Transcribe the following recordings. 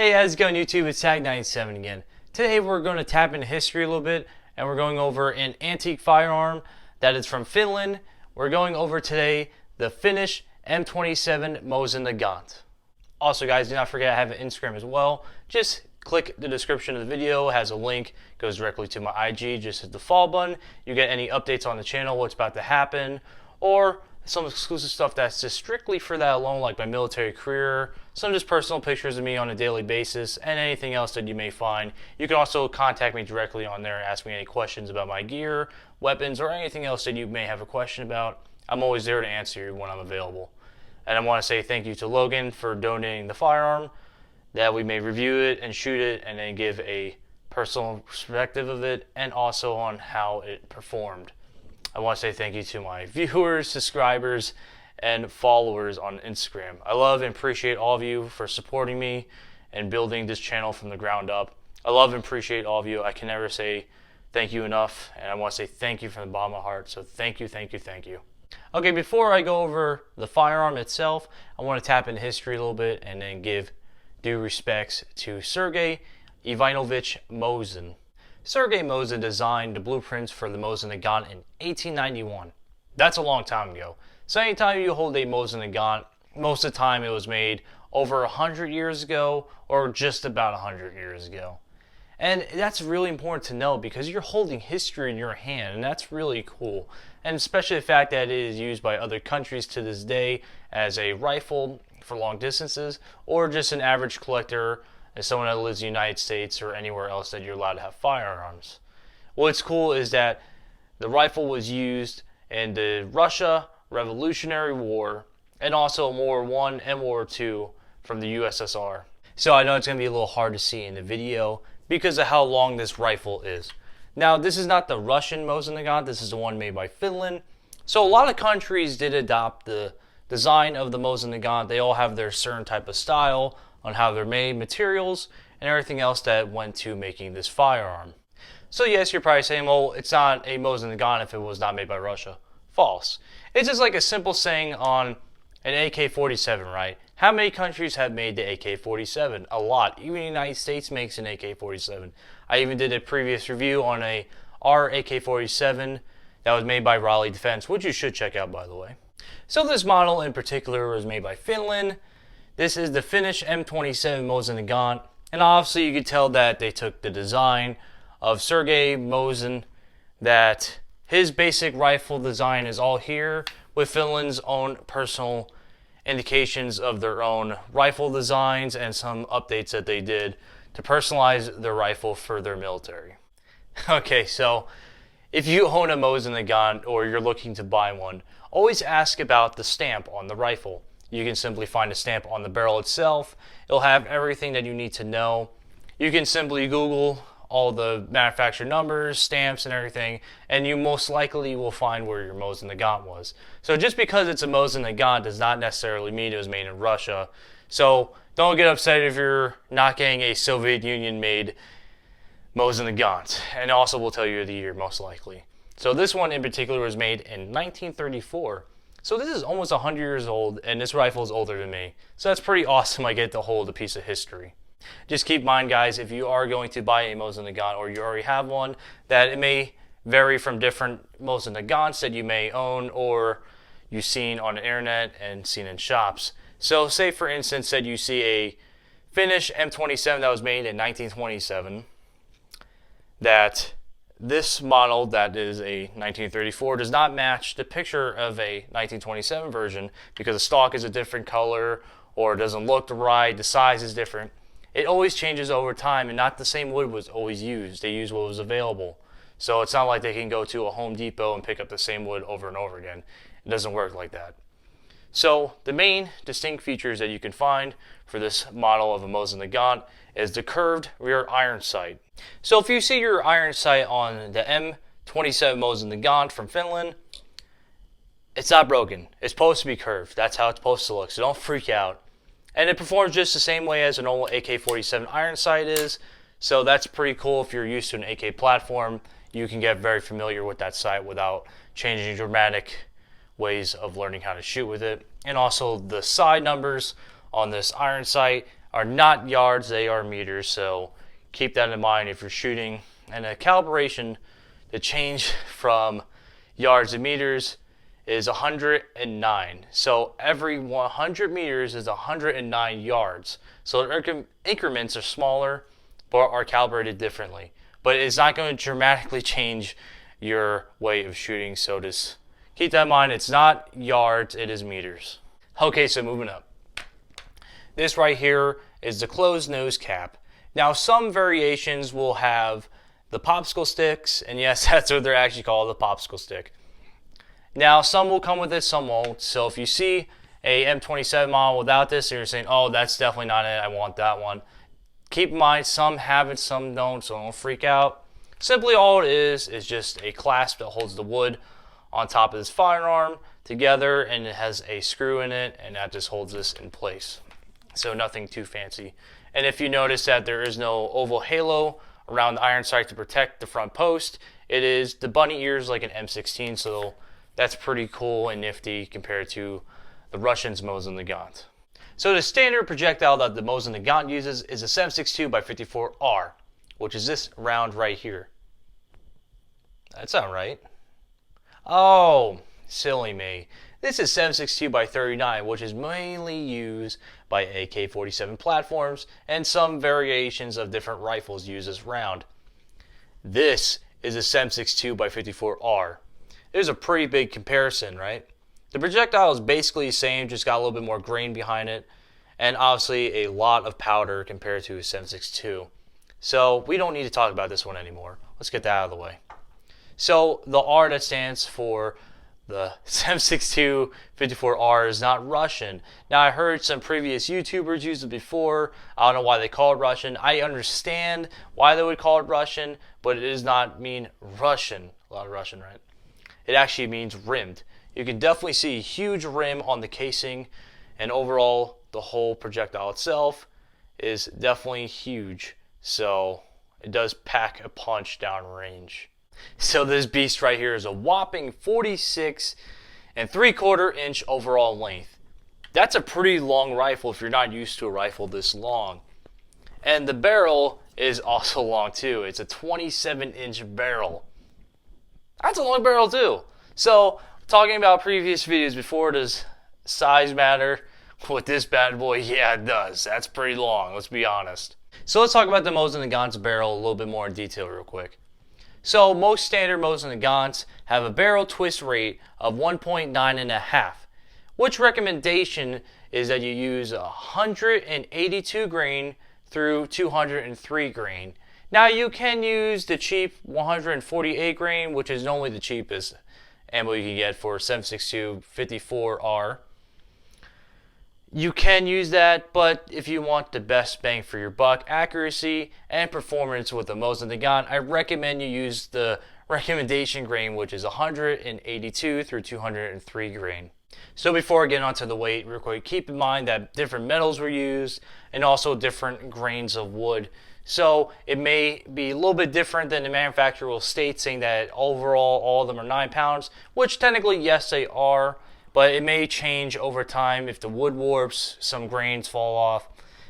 Hey, how's it going, YouTube? It's TAG97 again. Today we're going to tap into history a little bit, and we're going over an antique firearm that is from Finland. We're going over today the Finnish M27 Mosin-Nagant. Also, guys, do not forget I have an Instagram as well. Just click the description of the video. It has a link, goes directly to my IG. Just hit the follow button. You get any updates on the channel, what's about to happen, or some exclusive stuff that's just strictly for that alone, like my military career, some just personal pictures of me on a daily basis, and anything else that you may find. You can also contact me directly on there and ask me any questions about my gear, weapons, or anything else that you may have a question about. I'm always there to answer you when I'm available. And I want to say thank you to Logan for donating the firearm, that we may review it and shoot it and then give a personal perspective of it and also on how it performed. I want to say thank you to my viewers, subscribers, and followers on Instagram. I love and appreciate all of you for supporting me and building this channel from the ground up. I love and appreciate all of you. I can never say thank you enough, and I want to say thank you from the bottom of my heart. So thank you, thank you, thank you. Okay, before I go over the firearm itself, I want to tap into history a little bit and then give due respects to Sergei Ivanovich Mosin. Sergei Mosin designed the blueprints for the Mosin-Nagant in 1891. That's a long time ago. So anytime you hold a Mosin-Nagant, most of the time it was made over 100 years ago or just about 100 years ago. And that's really important to know because you're holding history in your hand, and that's really cool. And especially the fact that it is used by other countries to this day as a rifle for long distances, or just an average collector as someone that lives in the United States or anywhere else that you're allowed to have firearms. What's cool is that the rifle was used in the Russia Revolutionary War and also World War I and World War II from the USSR. So I know it's going to be a little hard to see in the video because of how long this rifle is. Now, this is not the Russian Mosin-Nagant, this is the one made by Finland. So a lot of countries did adopt the design of the Mosin-Nagant. They all have their certain type of style on how they're made, materials, and everything else that went to making this firearm. So yes, you're probably saying, well, it's not a Mosin-Nagant if it was not made by Russia. False. It's just like a simple saying on an AK-47, right? How many countries have made the AK-47? A lot. Even the United States makes an AK-47. I even did a previous review on our AK-47 that was made by Raleigh Defense, which you should check out, by the way. So this model in particular was made by Finland. This is the Finnish M27 Mosin-Nagant, and obviously you could tell that they took the design of Sergei Mosin, that his basic rifle design is all here with Finland's own personal indications of their own rifle designs and some updates that they did to personalize their rifle for their military. Okay, so if you own a Mosin-Nagant or you're looking to buy one, always ask about the stamp on the rifle. You can simply find a stamp on the barrel itself. It'll have everything that you need to know. You can simply Google all the manufacturer numbers, stamps, and everything, and you most likely will find where your Mosin-Nagant was. So just because it's a Mosin-Nagant does not necessarily mean it was made in Russia. So don't get upset if you're not getting a Soviet Union made Mosin-Nagant. And also will tell you the year most likely. So this one in particular was made in 1934. So this is almost 100 years old, and this rifle is older than me. So that's pretty awesome. I get to hold a piece of history. Just keep in mind, guys, if you are going to buy a Mosin-Nagant or you already have one, that it may vary from different Mosin-Nagants that you may own or you've seen on the internet and seen in shops. So say, for instance, that you see a Finnish M27 that was made in 1927, that this model that is a 1934 does not match the picture of a 1927 version because the stock is a different color or doesn't look right, the size is different. It always changes over time, and not the same wood was always used. They used what was available. So it's not like they can go to a Home Depot and pick up the same wood over and over again. It doesn't work like that. So the main distinct features that you can find for this model of a Mosin-Nagant is the curved rear iron sight. So if you see your iron sight on the M27 Mosin-Nagant from Finland, it's not broken. It's supposed to be curved. That's how it's supposed to look, so don't freak out. And it performs just the same way as a normal AK-47 iron sight is, so that's pretty cool. If you're used to an AK platform, you can get very familiar with that sight without changing dramatic ways of learning how to shoot with it. And also the side numbers on this iron sight are not yards, they are meters. So keep that in mind if you're shooting. And the calibration to change from yards to meters is 109. So every 100 meters is 109 yards. So the increments are smaller, but are calibrated differently. But it's not going to dramatically change your way of shooting. So just keep that in mind. It's not yards, it is meters. Okay, so moving up. This right here is the closed nose cap. Now some variations will have the popsicle sticks, and yes, that's what they're actually called, the popsicle stick. Now some will come with it, some won't. So if you see a M27 model without this and you're saying, oh, that's definitely not it, I want that one, keep in mind some have it, some don't, so don't freak out. Simply all it is just a clasp that holds the wood on top of this firearm together, and it has a screw in it, and that just holds this in place. So nothing too fancy. And if you notice that there is no oval halo around the iron sight to protect the front post, it is the bunny ears like an M16, so that's pretty cool and nifty compared to the Russians' Mosin-Nagant. So the standard projectile that the Mosin-Nagant uses is a 7.62x54R, which is this round right here. That's not right. Oh, silly me. This is 7.62x39, which is mainly used by AK-47 platforms, and some variations of different rifles use this round. This is a 7.62x54R. There's a pretty big comparison, right? The projectile is basically the same, just got a little bit more grain behind it, and obviously a lot of powder compared to a 7.62. So we don't need to talk about this one anymore. Let's get that out of the way. So the R that stands for the 7.62x54R is not Russian. Now I heard some previous YouTubers use it before. I don't know why they call it Russian. I understand why they would call it Russian, but it does not mean Russian. A lot of Russian, right? It actually means rimmed. You can definitely see a huge rim on the casing, and overall the whole projectile itself is definitely huge. So it does pack a punch downrange. So this beast right here is a whopping 46 3/4 inch overall length. That's a pretty long rifle if you're not used to a rifle this long. And the barrel is also long too. It's a 27-inch barrel. That's a long barrel too. So talking about previous videos before, does size matter? With this bad boy, yeah, it does. That's pretty long, let's be honest. So let's talk about the Mosin-Nagant's barrel a little bit more in detail real quick. So most standard Mosin-Nagants have a barrel twist rate of 1.9.5, which recommendation is that you use 182 grain through 203 grain. Now you can use the cheap 148 grain, which is normally the cheapest ammo you can get for 7.62x54R. You can use that, but if you want the best bang for your buck, accuracy and performance with the Mosin-Nagant, I recommend you use the recommendation grain, which is 182 through 203 grain. So before I get onto the weight real quick, keep in mind that different metals were used and also different grains of wood. So it may be a little bit different than the manufacturer will state, saying that overall all of them are 9 pounds, which technically yes they are. But it may change over time if the wood warps, some grains fall off,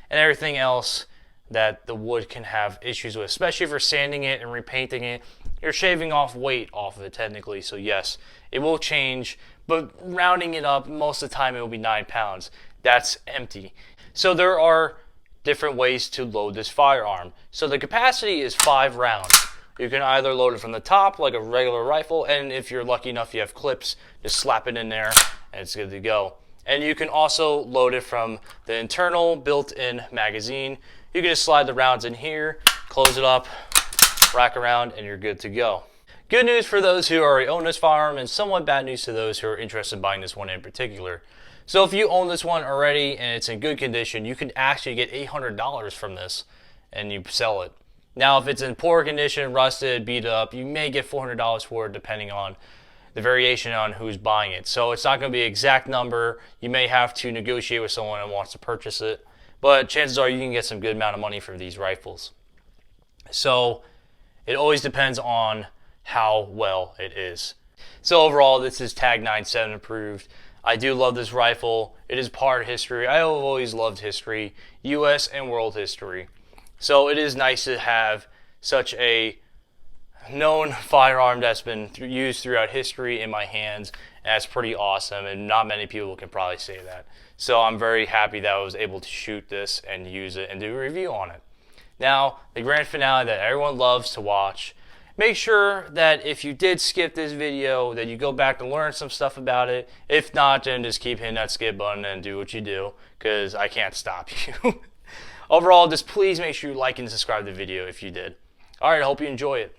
and everything else that the wood can have issues with, especially if you're sanding it and repainting it. You're shaving off weight off of it technically, so yes, it will change, but rounding it up, most of the time it will be 9 pounds. That's empty. So there are different ways to load this firearm. So the capacity is 5 rounds. You can either load it from the top like a regular rifle, and if you're lucky enough you have clips, just slap it in there and it's good to go. And you can also load it from the internal built-in magazine. You can just slide the rounds in here, close it up, rack around, and you're good to go. Good news for those who already own this firearm, and somewhat bad news to those who are interested in buying this one in particular. So if you own this one already and it's in good condition, you can actually get $800 from this and you sell it. Now, if it's in poor condition, rusted, beat up, you may get $400 for it depending on the variation on who's buying it. So it's not going to be an exact number. You may have to negotiate with someone that wants to purchase it, but chances are you can get some good amount of money for these rifles. So it always depends on how well it is. So overall, this is TAG97 approved. I do love this rifle. It is part history. I have always loved history, U.S. and world history. So it is nice to have such a known firearm that's been used throughout history in my hands. And that's pretty awesome, and not many people can probably say that. So I'm very happy that I was able to shoot this and use it and do a review on it. Now, the grand finale that everyone loves to watch. Make sure that if you did skip this video, that you go back and learn some stuff about it. If not, then just keep hitting that skip button and do what you do, because I can't stop you. Overall, just please make sure you like and subscribe to the video if you did. Alright, I hope you enjoy it.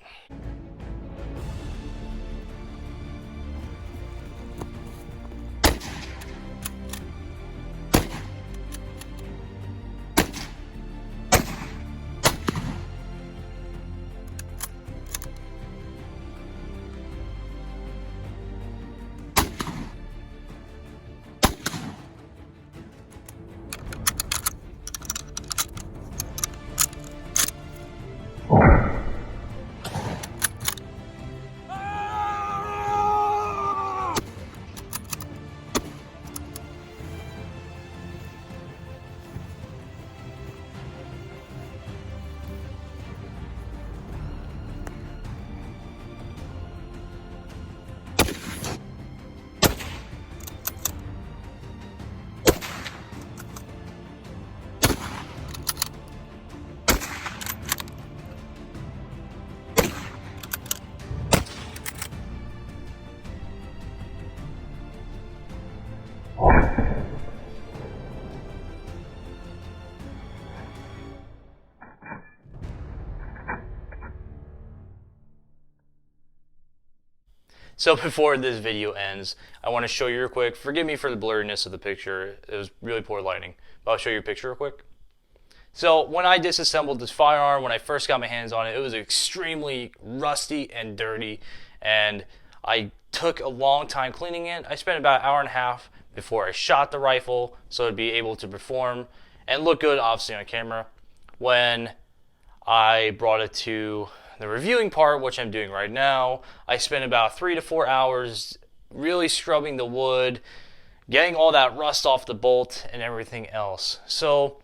So before this video ends, I want to show you real quick. Forgive me for the blurriness of the picture. It was really poor lighting. But I'll show you a picture real quick. So when I disassembled this firearm, when I first got my hands on it, it was extremely rusty and dirty. And I took a long time cleaning it. I spent about an hour and a half before I shot the rifle so it'd be able to perform and look good, obviously, on camera. When I brought it to the reviewing part, which I'm doing right now, I spent about 3 to 4 hours really scrubbing the wood, getting all that rust off the bolt and everything else. So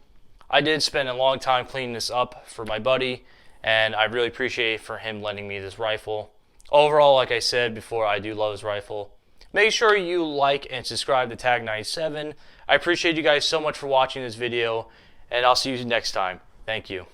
I did spend a long time cleaning this up for my buddy, and I really appreciate for him lending me this rifle. Overall, like I said before, I do love this rifle. Make sure you like and subscribe to TAG97. I appreciate you guys so much for watching this video, and I'll see you next time. Thank you.